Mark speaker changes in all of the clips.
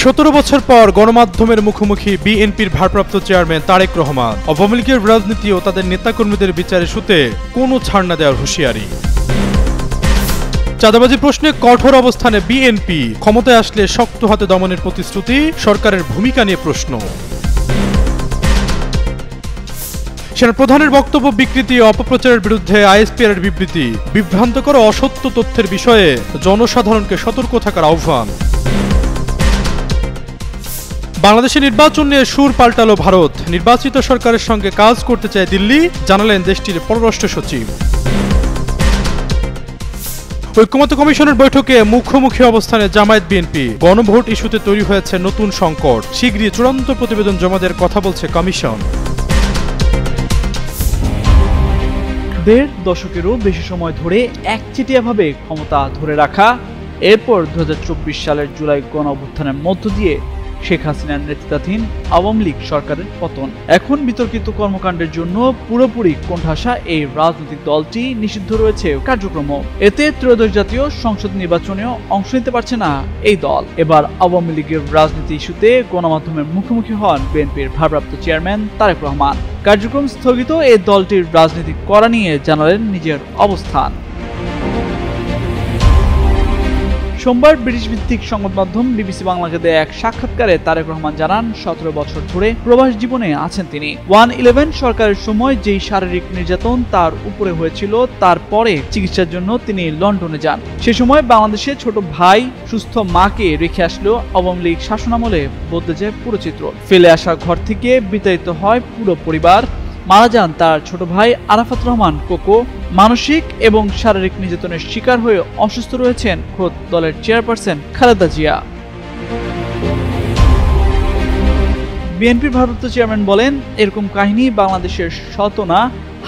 Speaker 1: 17 বছর পর গণমাধ্যমের মুখোমুখি বিএনপির ভারপ্রাপ্ত চেয়ারম্যান তারেক রহমান। আওয়ামী লীগের রাজনীতি ও তাদের নেতাকর্মীদের বিচার ইস্যুতে কোনো ছাড় না দেওয়ার হুঁশিয়ারি। চাঁদাবাজি প্রশ্নে কঠোর অবস্থানে বিএনপি, ক্ষমতায় আসলে শক্ত হাতে দমনের প্রতিশ্রুতি, সরকারের ভূমিকা নিয়ে প্রশ্ন। সেনাপ্রধানের বক্তব্য বিকৃতি ও অপপ্রচারের বিরুদ্ধে আইএসপিআরের বিবৃতি, বিভ্রান্তকর অসত্য তথ্যের বিষয়ে জনসাধারণকে সতর্ক থাকার আহ্বান। বাংলাদেশে নির্বাচন নিয়ে সুর পাল্টালো ভারত, নির্বাচিত সরকারের সঙ্গে কাজ করতে চায় দিল্লি, জানালেন দেশটির পররাষ্ট্র সচিব। ঐক্যমত্য কমিশনের বৈঠকে মুখোমুখি অবস্থানে জামায়াত বিএনপি, গণভোট ইস্যুতে তৈরি হয়েছে নতুন সংকট, শীঘ্রই চূড়ান্ত প্রতিবেদন জমা দেওয়ার কথা বলছে কমিশন।
Speaker 2: দেড় দশকেরও বেশি সময় ধরে একচেটিয়াভাবে ক্ষমতা ধরে রাখা, এরপর 2024 সালের জুলাই গণ অভ্যুত্থানের মধ্য দিয়ে শেখ হাসিনার নেতৃত্বাধীন আওয়ামী লীগ সরকারের পতন। এখন বিতর্কিত কর্মকাণ্ডের জন্য পুরোপুরি কোণঠাসা এই রাজনৈতিক দলটি নিষিদ্ধ রয়েছে কার্যক্রম। এতে ত্রয়োদশ জাতীয় সংসদ নির্বাচনেও অংশ নিতে পারছে না এই দল। এবার আওয়ামী লীগের রাজনীতি ইস্যুতে গণমাধ্যমের মুখোমুখি হন বিএনপির ভারপ্রাপ্ত চেয়ারম্যান তারেক রহমান। কার্যক্রম স্থগিত এই দলটির রাজনীতি করা নিয়ে জানালেন নিজের অবস্থান। সোমবার ব্রিটিশ ভিত্তিক সংবাদ মাধ্যম বিবিসি বাংলাকে দেয়া এক সাক্ষাৎকারে তারেক রহমান জানান, 17 বছর ধরে প্রবাস জীবনে আছেন তিনি। 1-11 সরকারের সময় যেই শারীরিক নির্যাতন তার উপরে হয়েছিল, তারপরে চিকিৎসার জন্য তিনি লন্ডনে যান। সে সময় বাংলাদেশে ছোট ভাই, সুস্থ মাকে রেখে আসলেও আওয়ামী লীগ শাসনামলে বদলে যায় পুরো চিত্র। ফেলে আসা ঘর থেকে বিতাড়িত হয় পুরো পরিবার। মারা যান তার ছোট ভাই আরাফাত রহমান কোকো। মানসিক এবং শারীরিক নির্যাতনের শিকার হয়ে অসুস্থ রয়েছেন খোদ দলের চেয়ারপারসন খালেদা জিয়া। বিএনপির ভারপ্রাপ্ত চেয়ারম্যান বলেন, এরকম কাহিনী বাংলাদেশের শত না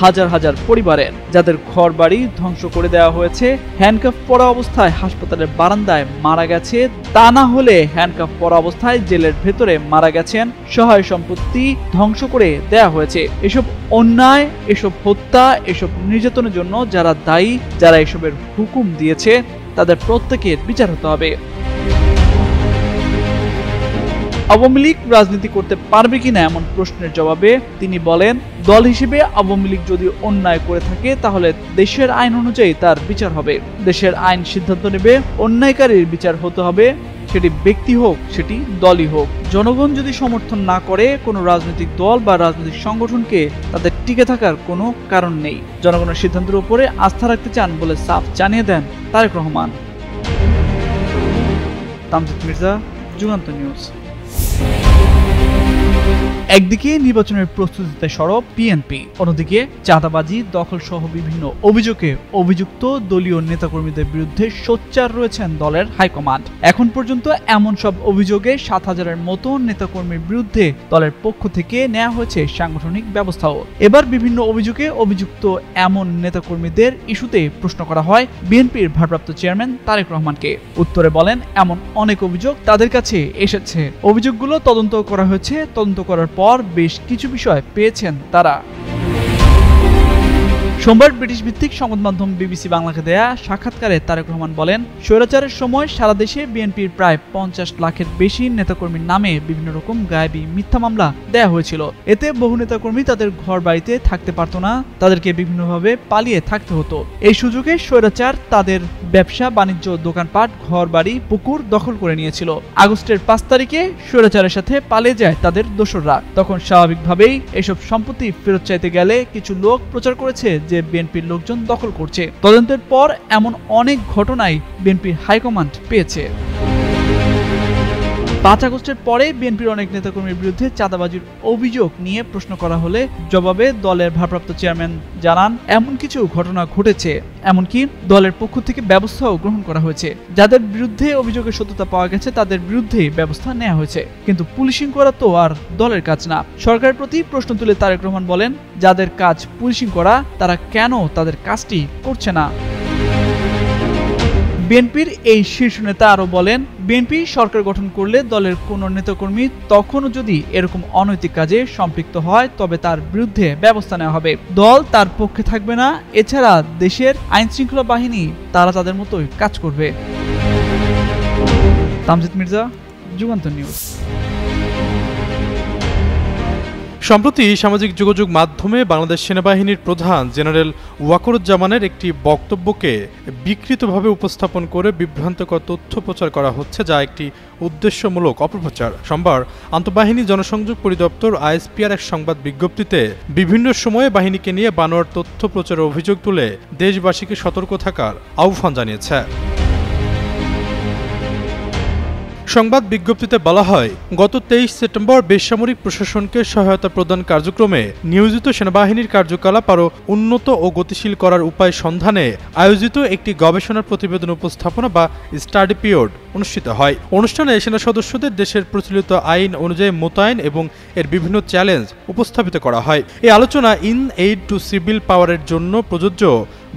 Speaker 2: হাজার হাজার পরিবারের, যাদের ঘর বাড়ি ধ্বংস করে দেওয়া হয়েছে, হ্যান্ডকাফ পরা অবস্থায় হাসপাতালের বারান্দায় মারা গেছে, তা না হলে হ্যান্ডকাফ পরা অবস্থায় জেলের ভেতরে মারা গেছেন, সহায় সম্পত্তি ধ্বংস করে দেওয়া হয়েছে। এসব অন্যায়, এসব হত্যা, এসব নির্যাতনের জন্য যারা দায়ী, যারা এসবের হুকুম দিয়েছে, তাদের প্রত্যেকের বিচার হতে হবে। আওয়ামী লীগ রাজনীতি করতে পারবে কিনা এমন প্রশ্নের জবাবে তিনি বলেন, দল হিসেবে আওয়ামী লীগ যদি অন্যায় করে থাকে তাহলে দেশের আইন অনুযায়ী তার বিচার হবে। দেশের আইন সিদ্ধান্ত নেবে, অন্যায়কারীর বিচার হতে হবে, সেটি ব্যক্তি হোক, সেটি দলই হোক। জনগণ যদি সমর্থন না করে কোনো রাজনৈতিক দল বা রাজনৈতিক সংগঠনকে, তাদের টিকে থাকার কোনো কারণ নেই। জনগণের সিদ্ধান্তের উপরে আস্থা রাখতে চান বলে সাফ জানিয়ে দেন তারেক রহমান। তামজিদ মির্জা, যুগান্তর নিউজ। একদিকে নির্বাচনের প্রস্তুতিতে সরব বিএনপি, অন্যদিকে চাঁদাবাজি, দখল সহ বিভিন্ন অভিযোগে অভিযুক্ত দলীয় নেতাকর্মীদের বিরুদ্ধে সোচ্চার রয়েছেন দলের হাইকমান্ড। এখন পর্যন্ত এমন সব অভিযোগে 7,000-এর মতো নেতাকর্মীর বিরুদ্ধে দলের পক্ষ থেকে নেওয়া হয়েছে সাংগঠনিক ব্যবস্থাও। এবার বিভিন্ন অভিযোগে অভিযুক্ত এমন নেতাকর্মীদের ইস্যুতে প্রশ্ন করা হয় বিএনপির ভারপ্রাপ্ত চেয়ারম্যান তারেক রহমানকে। উত্তরে বলেন, এমন অনেক অভিযোগ তাদের কাছে এসেছে, অভিযোগগুলো তদন্ত করা হয়েছে, তদন্ত করার পর বেশ কিছু বিষয় পেয়েছেন তারা। সোমবার ব্রিটিশ ভিত্তিক সংবাদ মাধ্যম বিবিসি বাংলাকে দেয়া সাক্ষাৎকারে তারেক রহমান বলেন, স্বৈরাচারের সময় সারা দেশে বিএনপির প্রায় 50 লাখের বেশি নেতাকর্মীর নামে বিভিন্ন রকম গায়েবী মিথ্যা মামলা দেয়া হয়েছিল। এতে বহু নেতাকর্মী তাদের ঘর বাড়িতে থাকতে পারত না, তাদেরকে বিভিন্নভাবে পালিয়ে থাকতে হতো। এই সুযোগে স্বৈরাচার তাদের ব্যবসা বাণিজ্য, দোকানপাট, ঘর বাড়ি, পুকুর দখল করে নিয়েছিল। আগস্টের 5 তারিখে স্বৈরাচারের সাথে পালিয়ে যায় তাদের দোসররা। তখন স্বাভাবিকভাবেই এসব সম্পত্তি ফেরত চাইতে গেলে কিছু লোক প্রচার করেছে যে বিএনপির লোকজন দখল করছে। তদন্তের পর এমন অনেক ঘটনাই বিএনপির হাইকমান্ড পেয়েছে। 5 আগস্টের পরে বিএনপির অনেক নেতাকর্মীর বিরুদ্ধে চাঁদাবাজির অভিযোগ নিয়ে প্রশ্ন করা হলে জবাবে দলের ভারপ্রাপ্ত চেয়ারম্যান জানান, এমন কিছু ঘটনা ঘটেছে, এমনকি দলের পক্ষ থেকে ব্যবস্থাও গ্রহণ করা হয়েছে। যাদের বিরুদ্ধে অভিযোগের সত্যতা পাওয়া গেছে তাদের বিরুদ্ধে ব্যবস্থা নেওয়া হয়েছে, কিন্তু পুলিশিং করা তো আর দলের কাজ না। সরকারের প্রতি প্রশ্ন তুলে তারেক রহমান বলেন, যাদের কাজ পুলিশিং করা, তারা কেন তাদের কাজটি করছে না? বিএনপির এই শীর্ষ নেতা আরো বলেন, বিএনপি সরকার গঠন করলে দলের কোন নেতাকর্মী তখনও যদি এরকম অনৈতিক কাজে সম্পৃক্ত হয় তবে তার বিরুদ্ধে ব্যবস্থা নেওয়া হবে। দল তার পক্ষে থাকবে না, এছাড়া দেশের আইন শৃঙ্খলা বাহিনী তারা তাদের মতোই কাজ করবে। তামজিদ মির্জা, যুগান্তর নিউজ।
Speaker 1: সম্প্রতি সামাজিক যোগাযোগ মাধ্যমে বাংলাদেশ সেনাবাহিনীর প্রধান জেনারেল ওয়াকরুজ্জামানের একটি বক্তব্যকে বিকৃতভাবে উপস্থাপন করে বিভ্রান্তকর তথ্য প্রচার করা হচ্ছে, যা একটি উদ্দেশ্যমূলক অপপ্রচার। সোমবার আন্তঃবাহিনী জনসংযোগ পরিদপ্তর আইএসপিআর এক সংবাদ বিজ্ঞপ্তিতে বিভিন্ন সময়ে বাহিনীকে নিয়ে বানোয়ার তথ্য প্রচারের অভিযোগ তুলে দেশবাসীকে সতর্ক থাকার আহ্বান জানিয়েছে। সংবাদ বিজ্ঞপ্তিতে বলা হয়, গত 23 সেপ্টেম্বর বেসামরিক প্রশাসনকে সহায়তা প্রদান কার্যক্রমে নিয়োজিত সেনাবাহিনীর কার্যকলাপ আরও উন্নত ও গতিশীল করার উপায় সন্ধানে আয়োজিত একটি গবেষণার প্রতিবেদন উপস্থাপনা বা স্টাডি পিরিয়ড অনুষ্ঠিত হয়। অনুষ্ঠানে সেনা সদস্যদের দেশের প্রচলিত আইন অনুযায়ী মোতায়েন এবং এর বিভিন্ন চ্যালেঞ্জ উপস্থাপিত করা হয়। এই আলোচনা ইন এইড টু সিভিল পাওয়ারের জন্য প্রযোজ্য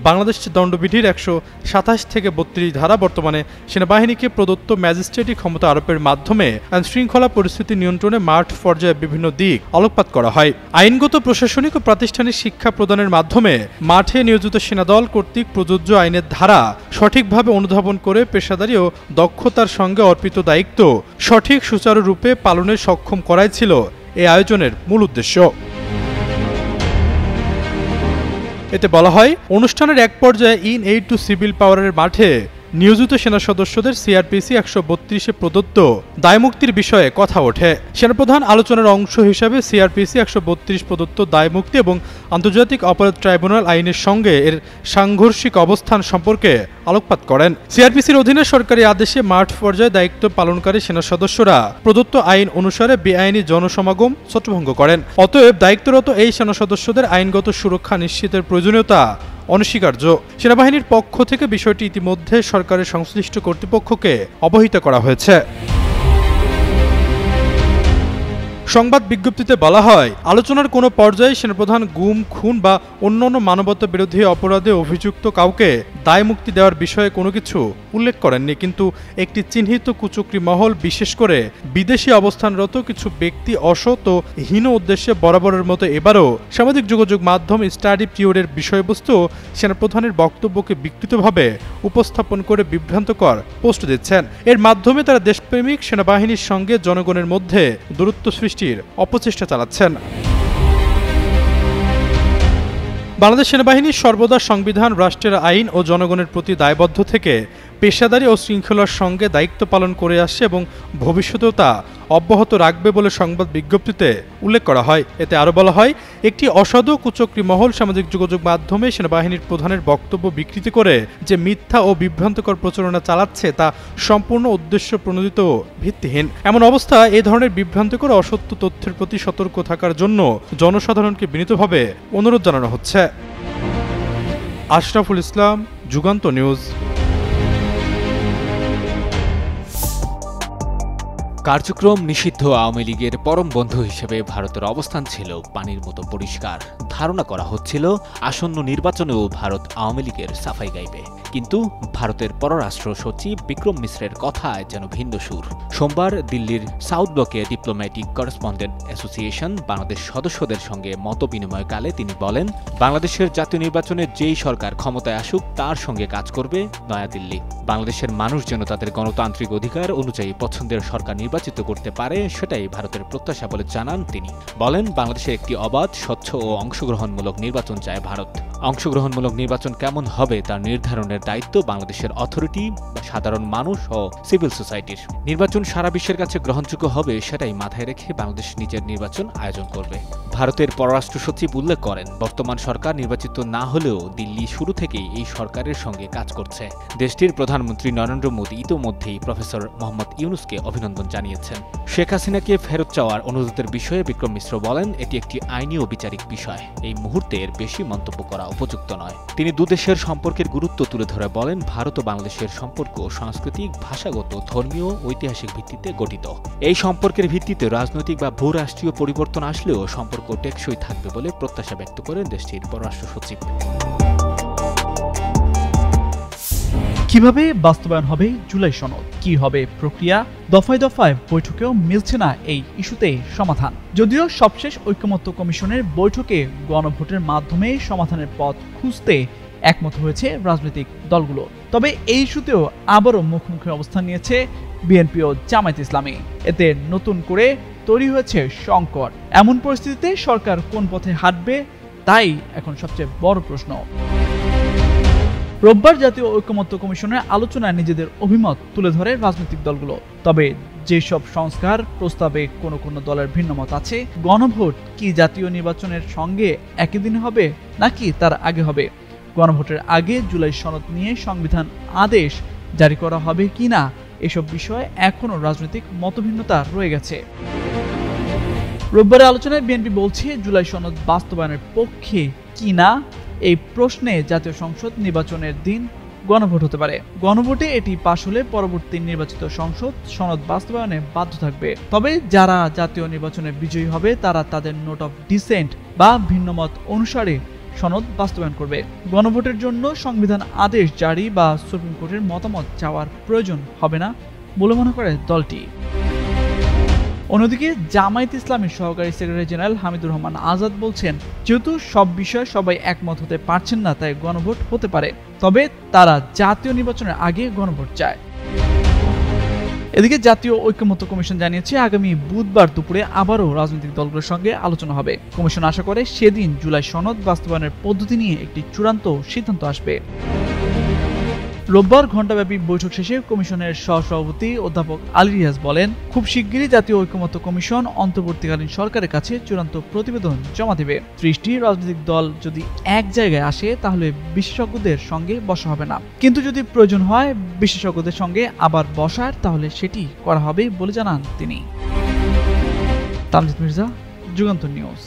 Speaker 1: বাংলাদেশ দণ্ডবিধির 127 থেকে 32 ধারা বর্তমানে সেনাবাহিনীকে প্রদত্ত ম্যাজিস্ট্রেটি ক্ষমতা আরোপের মাধ্যমে আইনশৃঙ্খলা পরিস্থিতি নিয়ন্ত্রণে মাঠ পর্যায়ে বিভিন্ন দিক আলোকপাত করা হয়। আইনগত, প্রশাসনিক ও প্রাতিষ্ঠানিক শিক্ষা প্রদানের মাধ্যমে মাঠে নিয়োজিত সেনাদল কর্তৃক প্রযোজ্য আইনের ধারা সঠিকভাবে অনুধাবন করে পেশাদারি ও দক্ষতার সঙ্গে অর্পিত দায়িত্ব সঠিক সুচারুরূপে পালনে সক্ষম করাই ছিল এই আয়োজনের মূল উদ্দেশ্য। এতে বলা হয়, অনুষ্ঠানের এক পর্যায়ে ইন এইড টু সিভিল পাওয়ারের মাঠে নিয়োজিত সেনা সদস্যদের সিআরপিসি 132-এ প্রদত্ত দায়মুক্তির বিষয়ে কথা ওঠে। সেনাপ্রধান আলোচনার অংশ হিসাবে সিআরপিসি 132 প্রদত্ত দায়মুক্তি এবং আন্তর্জাতিক অপরাধ ট্রাইব্যুনাল আইনের সঙ্গে এর সাংঘর্ষিক অবস্থান সম্পর্কে আলোকপাত করেন। সিআরপিসির অধীনে সরকারি আদেশে মাঠ পর্যায়ে দায়িত্ব পালনকারী সেনা সদস্যরা প্রদত্ত আইন অনুসারে বেআইনি জনসমাগম ছত্রভঙ্গ করেন। অতএব দায়িত্বরত এই সেনা সদস্যদের আইনগত সুরক্ষা নিশ্চিতের প্রয়োজনীয়তা অনস্বীকার্য। সেনাবাহিনীর পক্ষ থেকে বিষয়টি ইতিমধ্যে সরকারের সংশ্লিষ্ট কর্তৃপক্ষকে অবহিত করা হয়েছে। সংবাদ বিজ্ঞপ্তিতে বলা হয়, আলোচনার কোনো পর্যায়ে সেনাপ্রধান গুম, খুন বা অন্যান্য মানবতা বিরোধী অপরাধে অভিযুক্ত কাউকে দায়মুক্তি দেওয়ার বিষয়ে কোনো কিছু উল্লেখ করেননি, কিন্তু একটি চিহ্নিত কুচক্রী মহল, বিশেষ করে বিদেশি অবস্থানরত কিছু ব্যক্তি অসৎ ও হীন উদ্দেশ্যে বরাবরের মতো এবারও সামাজিক যোগাযোগ মাধ্যম স্টাডি পিরিয়ডের বিষয়বস্তু সেনাপ্রধানের বক্তব্যকে বিকৃতভাবে উপস্থাপন করে বিভ্রান্তকর পোস্ট দিচ্ছেন। এর মাধ্যমে তারা দেশপ্রেমিক সেনাবাহিনীর সঙ্গে জনগণের মধ্যে দূরত্ব সৃষ্টির অপচেষ্টা চালাচ্ছেন। বাংলাদেশ সেনাবাহিনী সর্বদা সংবিধান, রাষ্ট্রের আইন ও জনগণের প্রতি দায়বদ্ধ থেকে পেশাদারি ও শৃঙ্খলার সঙ্গে দায়িত্ব পালন করে আসছে এবং ভবিষ্যতেও তা অব্যাহত রাখবে বলে সংবাদ বিজ্ঞপ্তিতে উল্লেখ করা হয়। এতে আরও বলা হয়, একটি অসাধু কুচক্রী মহল সামাজিক যোগাযোগ মাধ্যমে সেনাবাহিনীর প্রধানের বক্তব্য বিকৃতি করে যে মিথ্যা ও বিভ্রান্তকর প্রচারণা চালাচ্ছে তা সম্পূর্ণ উদ্দেশ্য প্রণোদিত ও ভিত্তিহীন। এমন অবস্থায় এই ধরনের বিভ্রান্তিকর অসত্য তথ্যের প্রতি সতর্ক থাকার জন্য জনসাধারণকে বিনীতভাবে অনুরোধ জানানো হচ্ছে। আশরাফুল ইসলাম, যুগান্তর নিউজ।
Speaker 3: কার্যক্রম নিষিদ্ধ আওয়ামী লীগের পরম বন্ধু হিসেবে ভারতের অবস্থান ছিল পানির মতো পরিষ্কার। ধারণা করা হচ্ছিল আসন্ন নির্বাচনেও ভারত আওয়ামী লীগের সাফাই গাইবে, কিন্তু ভারতের পররাষ্ট্র সচিব বিক্রম মিশ্রের কথায় যেন ভিন্ন সুর। সোমবার দিল্লির সাউথ ব্লকে ডিপ্লোম্যাটিক করেসপন্ডেন্ট অ্যাসোসিয়েশন বাংলাদেশ সদস্যদের সঙ্গে মত বিনিময়কালে তিনি বলেন, বাংলাদেশের জাতীয় নির্বাচনে যেই সরকার ক্ষমতায় আসুক তার সঙ্গে কাজ করবে নয়াদিল্লি। বাংলাদেশের মানুষ যেন তাদের গণতান্ত্রিক অধিকার অনুযায়ী পছন্দের সরকার নির্বাচিত করতে পারে, সেটাই ভারতের প্রত্যাশা বলে জানান তিনি। বলেন, বাংলাদেশে একটি অবাধ, স্বচ্ছ ও অংশগ্রহণমূলক নির্বাচন চায় ভারত। অংশগ্রহণমূলক নির্বাচন কেমন হবে তার নির্ধারণের দায়িত্ব বাংলাদেশের অথরিটি, সাধারণ মানুষ ও সিভিল সোসাইটির। নির্বাচন সারা বিশ্বের কাছে গ্রহণযোগ্য হবে সেটাই মাথায় রেখে বাংলাদেশ নিজের নির্বাচন আয়োজন করবে। ভারতের পররাষ্ট্র সচিব উল্লেখ করেন, বর্তমান সরকার নির্বাচিত না হলেও দিল্লি শুরু থেকেই এই সরকারের সঙ্গে কাজ করছে। দেশটির প্রধানমন্ত্রী নরেন্দ্র মোদী ইতোমধ্যেই প্রফেসর মোহাম্মদ ইউনুসকে অভিনন্দন জানিয়েছেন। শেখ হাসিনাকে ফেরত চাওয়ার অনুরোধের বিষয়ে বিক্রম মিশ্র বলেন, এটি একটি আইনি ও বিচারিক বিষয়। এই মুহূর্তে এর বেশি মন্তব্য করা উপযুক্ত নয়। তিনি দুদেশের সম্পর্কের গুরুত্ব তুলে ধরে বলেন, ভারত ও বাংলাদেশের সম্পর্ক সাংস্কৃতিক, ভাষাগত, ধর্মীয়, ঐতিহাসিক ভিত্তিতে গঠিত। এই সম্পর্কের ভিত্তিতে রাজনৈতিক বা ভূরাষ্ট্রীয় পরিবর্তন আসলেও সম্পর্ক টেকসই থাকবে বলে প্রত্যাশা ব্যক্ত করেন দেশটির পররাষ্ট্র সচিব।
Speaker 2: কিভাবে বাস্তবায়ন হবে জুলাই সনদ, কি হবে প্রক্রিয়া, দফায় দফায় বৈঠকেও মিলছে না এই ইস্যুতে সমাধান। যদিও সবশেষ ঐকমত্য কমিশনের বৈঠকে গণভোটের মাধ্যমে সমাধানের পথ খুঁজতে একমত হয়েছে রাজনৈতিক দলগুলো। তবে এই ইস্যুতেও আবারও মুখোমুখি অবস্থান নিয়েছে বিএনপি ও জামায়াত ইসলামী। এতে নতুন করে তৈরি হয়েছে সংকট। এমন পরিস্থিতিতে সরকার কোন পথে হাঁটবে তাই এখন সবচেয়ে বড় প্রশ্ন। রোববার জাতীয় ঐকমত্য কমিশনের আলোচনায় নিজেদের অভিমত তুলে ধরে রাজনৈতিক দলগুলো। তবে যেসব সংস্কার প্রস্তাবে কোনো কোনো দলের ভিন্নমত আছে, গণভোট কি জাতীয় নির্বাচনের সঙ্গে একই দিনে হবে নাকি তার আগে হবে, গণভোটের আগে জুলাই সনদ নিয়ে সংবিধান আদেশ জারি করা হবে কিনা, এসব বিষয়ে এখনও রাজনৈতিক মতভিন্নতা রয়ে গেছে। রোববারের আলোচনায় বিএনপি বলছে জুলাই সনদ বাস্তবায়নের পক্ষে কিনা এই প্রশ্নে জাতীয় সংসদ নির্বাচনের দিন গণভোট হতে পারে। গণভোটে এটি পাশ হলে পরবর্তী নির্বাচিত সংসদ সনদ বাস্তবায়নে বাধ্য থাকবে। তবে যারা জাতীয় নির্বাচনে বিজয়ী হবে তারা তাদের নোট অফ ডিসেন্ট বা ভিন্নমত অনুসারে সনদ বাস্তবায়ন করবে। গণভোটের জন্য সংবিধান আদেশ জারি বা সুপ্রিম কোর্টের মতামত চাওয়ার প্রয়োজন হবে না বলে মনে করে দলটি। অন্যদিকে জামায়াত ইসলামীর সহকারী সেক্রেটারি জেনারেল হামিদুর রহমান আজাদ বলছেন, যেহেতু সব বিষয়ে সবাই একমত হতে পারছেন না তাই গণভোট হতে পারে, তবে তারা জাতীয় নির্বাচনের আগে গণভোট চায়। এদিকে জাতীয় ঐকমত্য কমিশন জানিয়েছে আগামী বুধবার দুপুরে আবারও রাজনৈতিক দলগুলোর সঙ্গে আলোচনা হবে। কমিশন আশা করে সেদিন জুলাই সনদ বাস্তবায়নের পদ্ধতি নিয়ে একটি চূড়ান্ত সিদ্ধান্ত আসবে। রোববার ঘণ্টাব্যাপী বৈঠক শেষে কমিশনের সহসভাপতি অধ্যাপক আলী রিয়াজ বলেন, খুব শিগগিরই জাতীয় ঐকমত্য কমিশন অন্তর্বর্তীকালীন সরকারের কাছে চূড়ান্ত প্রতিবেদন জমা দেবে। 30টি রাজনৈতিক দল যদি এক জায়গায় আসে তাহলে বিশেষজ্ঞদের সঙ্গে বসা হবে না, কিন্তু যদি প্রয়োজন হয় বিশেষজ্ঞদের সঙ্গে আবার বসার তাহলে সেটি করা হবে বলে জানান তিনি। তামজিদ মির্জা, যুগান্তর নিউজ।